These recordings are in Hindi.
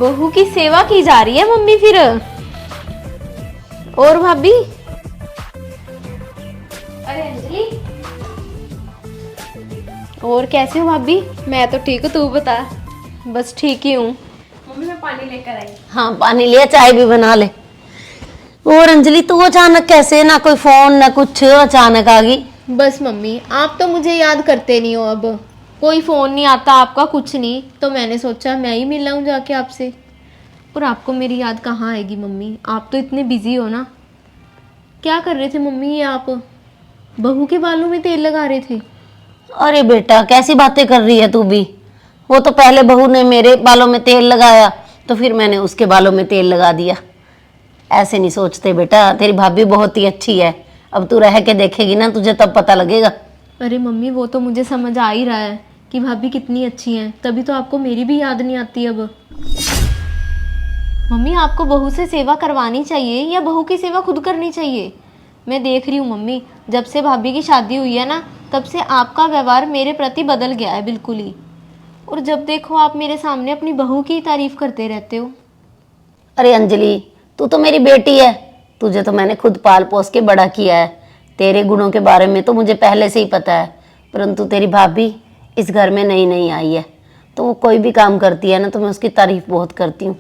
बहू की सेवा की जा रही है मम्मी फिर। और भाभी, अरे अंजलि, और कैसे हो भाभी? मैं तो ठीक हूँ, तू बता। बस ठीक ही हूँ। मम्मी मैं पानी लेकर आई। हाँ पानी लिया, चाय भी बना ले। और अंजलि तू अचानक कैसे, ना कोई फोन ना कुछ, अचानक आ गई? बस मम्मी, आप तो मुझे याद करते नहीं हो, अब कोई फोन नहीं आता आपका, कुछ नहीं, तो मैंने सोचा मैं ही मिल आऊं जाके आपसे। और आपको मेरी याद कहाँ आएगी मम्मी, आप तो इतने बिजी हो ना। क्या कर रहे थे मम्मी ये आप? बहू के बालों में तेल लगा रहे थे? अरे बेटा कैसी बातें कर रही है तू भी। वो तो पहले बहू ने मेरे बालों में तेल लगाया, तो फिर मैंने उसके बालों में तेल लगा दिया। ऐसे नहीं सोचते बेटा, तेरी भाभी बहुत ही अच्छी है। अब तू रह के देखेगी ना, तुझे तब पता लगेगा। अरे मम्मी, वो तो मुझे समझ आ ही रहा है कि भाभी कितनी अच्छी हैं, तभी तो आपको मेरी भी याद नहीं आती अब। मम्मी, आपको बहू से सेवा करवानी चाहिए या बहू की सेवा खुद करनी चाहिए? मैं देख रही हूँ मम्मी, जब से भाभी की शादी हुई है ना, तब से आपका व्यवहार मेरे प्रति बदल गया है बिल्कुल ही। और जब देखो आप मेरे सामने अपनी बहू की तारीफ करते रहते हो। अरे अंजलि, तू तो मेरी बेटी है, तुझे तो मैंने खुद पाल पोस के बड़ा किया है। तेरे गुणों के बारे में तो मुझे पहले से ही पता है। परंतु तेरी भाभी इस घर में नई नई आई है, तो वो कोई भी काम करती है ना, तो मैं उसकी तारीफ बहुत करती हूँ।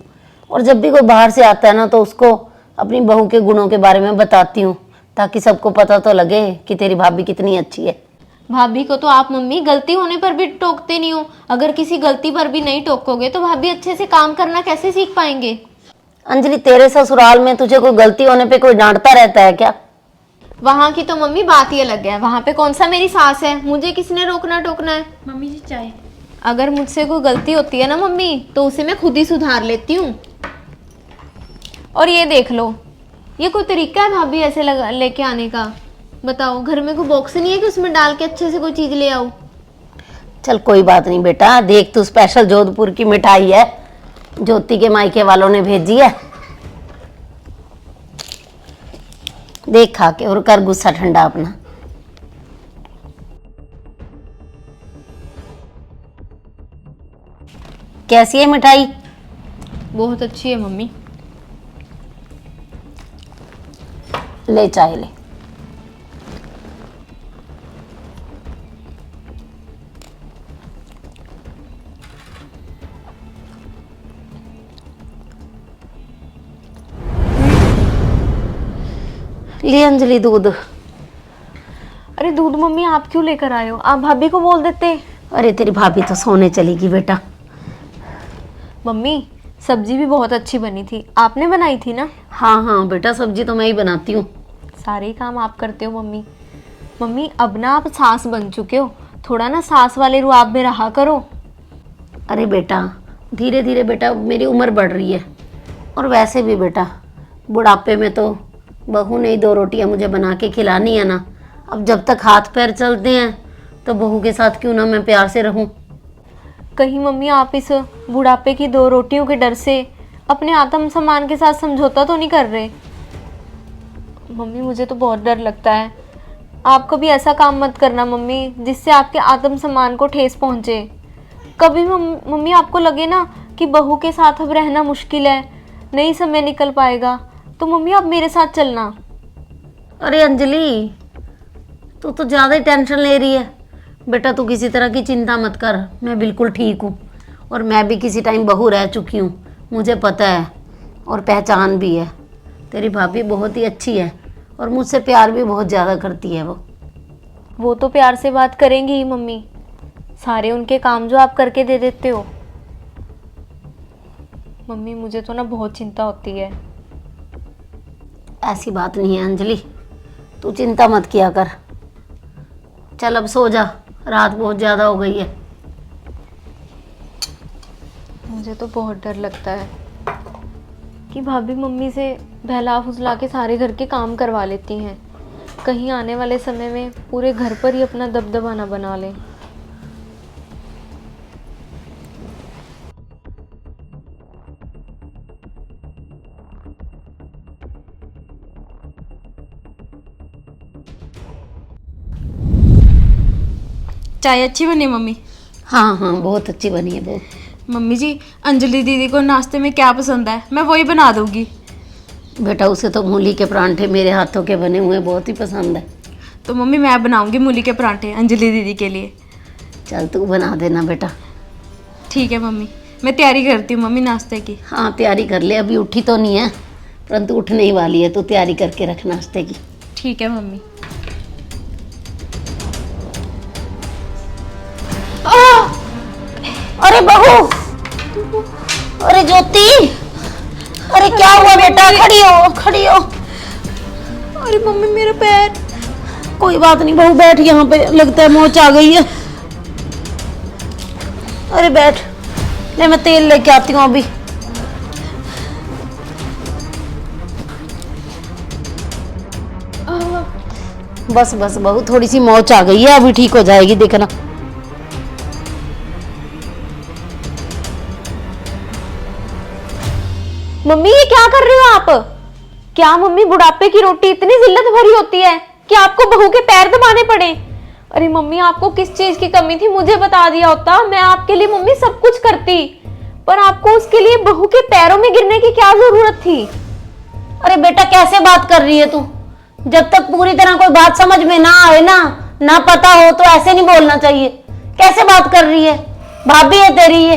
और जब भी कोई बाहर से आता है ना, तो उसको अपनी बहू के गुणों के बारे में बताती हूँ, ताकि सबको पता तो लगे कि तेरी भाभी कितनी अच्छी है। भाभी को तो आप मम्मी गलती होने पर भी टोकते नहीं हो। अगर किसी गलती पर भी नहीं टोकोगे तो भाभी अच्छे से काम करना कैसे सीख पाएंगे? अंजलि, तेरे ससुराल में तुझे कोई गलती होने पे कोई डांटता रहता है क्या? वहाँ की तो मम्मी बात ही अलग है। वहाँ पे कौन सा मेरी सास है, मुझे किसने रोकना टोकना है? मम्मी जी चाय। अगर मुझसे कोई गलती होती है ना मम्मी, तो उसे मैं खुद ही सुधार लेती हूँ। और ये देख लो, ये कोई तरीका है भाभी ऐसे लेके आने का? बताओ, घर में कोई बॉक्स नहीं है कि उसमें डाल के अच्छे से कोई चीज ले आओ? चल कोई बात नहीं बेटा, देख तू स्पेशल जोधपुर की मिठाई है, ज्योति के मायके वालों ने भेजी है। देख खा के और कर गुस्सा ठंडा अपना। कैसी है मिठाई? बहुत अच्छी है मम्मी। ले चाय ले। ले अंजलि दूध। अरे दूध मम्मी आप क्यों लेकर आए हो? आप भाभी को बोल देते। अरे तेरी भाभी तो सोने चलेगी बेटा। मम्मी, सब्जी भी बहुत अच्छी बनी थी, आपने बनाई थी ना? हाँ हाँ बेटा, सब्जी तो मैं ही बनाती हूँ। सारे ही काम आप करते हो मम्मी। मम्मी, अब ना आप सास बन चुके हो, थोड़ा ना सास वाले रुआब में रहा करो। अरे बेटा धीरे धीरे बेटा, मेरी उम्र बढ़ रही है। और वैसे भी बेटा, बुढ़ापे में तो बहू ने ही 2 रोटियां मुझे बना के खिलानी है ना। अब जब तक हाथ पैर चलते हैं तो बहू के साथ क्यों ना मैं प्यार से रहूं। कहीं मम्मी आप इस बुढ़ापे की 2 रोटियों के डर से अपने आत्म सम्मान के साथ समझौता तो नहीं कर रहे? मम्मी मुझे तो बहुत डर लगता है। आप कभी ऐसा काम मत करना मम्मी जिससे आपके आत्म सम्मान को ठेस पहुंचे। कभी मम्मी आपको लगे ना कि बहू के साथ अब रहना मुश्किल है, नहीं समय निकल पाएगा, तो मम्मी आप मेरे साथ चलना। अरे अंजलि, तू तो ज़्यादा ही टेंशन ले रही है। बेटा तू किसी तरह की चिंता मत कर, मैं बिल्कुल ठीक हूँ। और मैं भी किसी टाइम बहू रह चुकी हूँ, मुझे पता है और पहचान भी है। तेरी भाभी बहुत ही अच्छी है और मुझसे प्यार भी बहुत ज़्यादा करती है। वो तो प्यार से बात करेंगी ही मम्मी, सारे उनके काम जो आप करके दे देते हो। मम्मी मुझे तो ना बहुत चिंता होती है। ऐसी बात नहीं है अंजलि, तू चिंता मत किया कर। चल अब सो जा, रात बहुत ज़्यादा हो गई है। मुझे तो बहुत डर लगता है कि भाभी मम्मी से बहला फुसला के सारे घर के काम करवा लेती हैं, कहीं आने वाले समय में पूरे घर पर ही अपना दबदबा ना बना लें। चाय अच्छी बनी मम्मी? हाँ हाँ बहुत अच्छी बनी है बहुत। मम्मी जी, अंजलि दीदी को नाश्ते में क्या पसंद है मैं वही बना दूंगी। बेटा उसे तो मूली के परांठे मेरे हाथों के बने हुए बहुत ही पसंद है। तो मम्मी मैं बनाऊंगी मूली के परांठे अंजलि दीदी के लिए। चल तू बना देना बेटा। ठीक है मम्मी, मैं तैयारी करती हूँ मम्मी नाश्ते की। हाँ तैयारी कर ले, अभी उठी तो नहीं है परंतु उठने ही वाली है, तो तैयारी करके रख नाश्ते की। ठीक है मम्मी। अरे बहू, अरे ज्योति, अरे क्या हुआ बेटा? खड़ी हो खड़ी हो। अरे मम्मी मेरा पैर। कोई बात नहीं बहू, बैठ यहाँ पे, लगता है मोच आ गई है। अरे बैठ, ले मैं तेल लेके आती हूँ अभी। बस बस बहू, थोड़ी सी मोच आ गई है, अभी ठीक हो जाएगी, देखना। मम्मी ये क्या कर रहे हो आप? क्या मम्मी, बुढ़ापे की रोटी इतनी जिल्लत भरी होती है कि आपको बहू के पैर दबाने पड़े? अरे मम्मी, आपको किस चीज की कमी थी मुझे बता दिया होता, मैं आपके लिए मम्मी सब कुछ करती, पर आपको उसके लिए बहू के पैरों में गिरने की क्या जरूरत थी? अरे बेटा कैसे बात कर रही है तू? जब तक पूरी तरह कोई बात समझ में ना आए ना पता हो तो ऐसे नहीं बोलना चाहिए। कैसे बात कर रही है? भाभी है तेरी ये।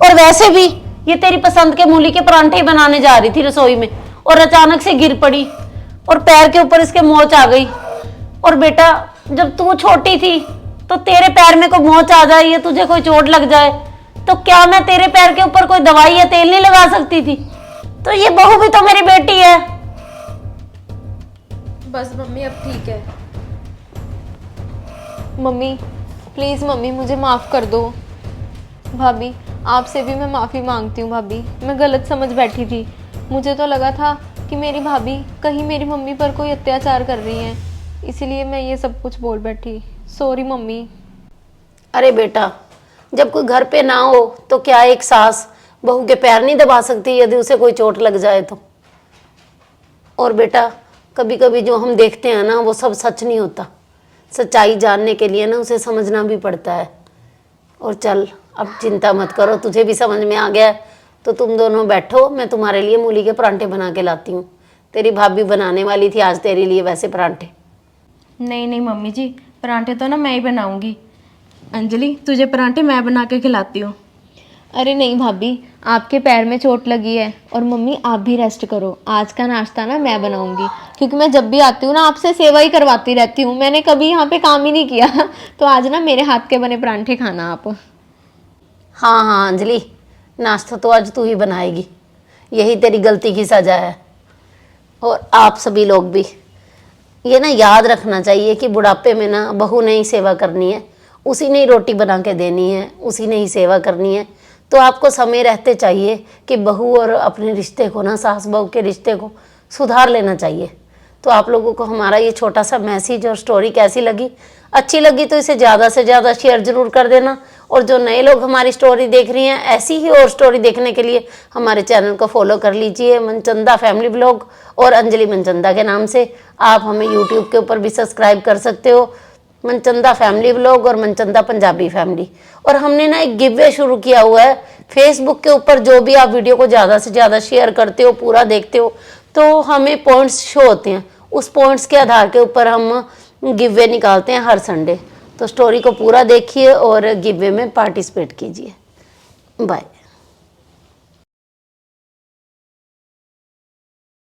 और वैसे भी ये तेरी पसंद के मूली के परांठे ही बनाने जा रही थी रसोई में और अचानक से गिर पड़ी और पैर के ऊपर इसके मोच आ गई। और बेटा जब तू छोटी थी तो तेरे पैर में कोई मोच आ जाए या तुझे कोई चोट लग जाए तो क्या मैं तेरे पैर के ऊपर कोई दवाई या तेल नहीं लगा सकती थी? तो ये बहू भी तो मेरी बेटी है। बस मम्मी अब ठीक है। मम्मी प्लीज मम्मी, मुझे माफ कर दो। भाभी आपसे भी मैं माफी मांगती हूँ भाभी, मैं गलत समझ बैठी थी। मुझे तो लगा था कि मेरी भाभी कहीं मेरी मम्मी पर कोई अत्याचार कर रही है, इसीलिए मैं ये सब कुछ बोल बैठी। Sorry mummy. अरे बेटा जब कोई घर पे ना हो तो क्या एक सास बहू के पैर नहीं दबा सकती यदि उसे कोई चोट लग जाए तो? और बेटा कभी कभी जो हम देखते हैं ना वो सब सच नहीं होता। सच्चाई जानने के लिए ना उसे समझना भी पड़ता है। और चल अब चिंता मत करो, तुझे भी समझ में आ गया है, तो तुम दोनों बैठो, मैं तुम्हारे लिए मूली के परांठे बना के लाती हूँ। तेरी भाभी बनाने वाली थी आज तेरे लिए वैसे परांठे। नहीं नहीं मम्मी जी, परांठे तो ना मैं ही बनाऊंगी। अंजलि तुझे परांठे मैं बना के खिलाती हूँ। अरे नहीं भाभी, आपके पैर में चोट लगी है और मम्मी आप भी रेस्ट करो। आज का नाश्ता ना मैं बनाऊंगी, क्योंकि मैं जब भी आती हूँ ना आपसे सेवा ही करवाती रहती हूँ, मैंने कभी यहाँ पे काम ही नहीं किया। तो आज ना मेरे हाथ के बने परांठे खाना आप। हाँ हाँ अंजलि, नाश्ता तो आज तू ही बनाएगी, यही तेरी गलती की सजा है। और आप सभी लोग भी ये ना याद रखना चाहिए कि बुढ़ापे में ना बहू ने ही सेवा करनी है, उसी ने ही रोटी बना के देनी है, उसी ने ही सेवा करनी है। तो आपको समय रहते चाहिए कि बहू और अपने रिश्ते को ना, सास बहू के रिश्ते को सुधार लेना चाहिए। तो आप लोगों को हमारा ये छोटा सा मैसेज और स्टोरी कैसी लगी? अच्छी लगी तो इसे ज़्यादा से ज़्यादा शेयर जरूर कर देना। और जो नए लोग हमारी स्टोरी देख रही हैं, ऐसी ही और स्टोरी देखने के लिए हमारे चैनल को फॉलो कर लीजिए, मनचंदा फैमिली ब्लॉग और अंजलि मनचंदा के नाम से। आप हमें यूट्यूब के ऊपर भी सब्सक्राइब कर सकते हो, मनचंदा फैमिली ब्लॉग और मनचंदा पंजाबी फैमिली। और हमने ना एक गिव वे शुरू किया हुआ है फेसबुक के ऊपर, जो भी आप वीडियो को ज़्यादा से ज़्यादा शेयर करते हो, पूरा देखते हो, तो हमें पॉइंट्स शो होते हैं। उस पॉइंट्स के आधार के ऊपर हम गिव वे निकालते हैं हर संडे। तो स्टोरी को पूरा देखिए और गिव वे में पार्टिसिपेट कीजिए। बाय।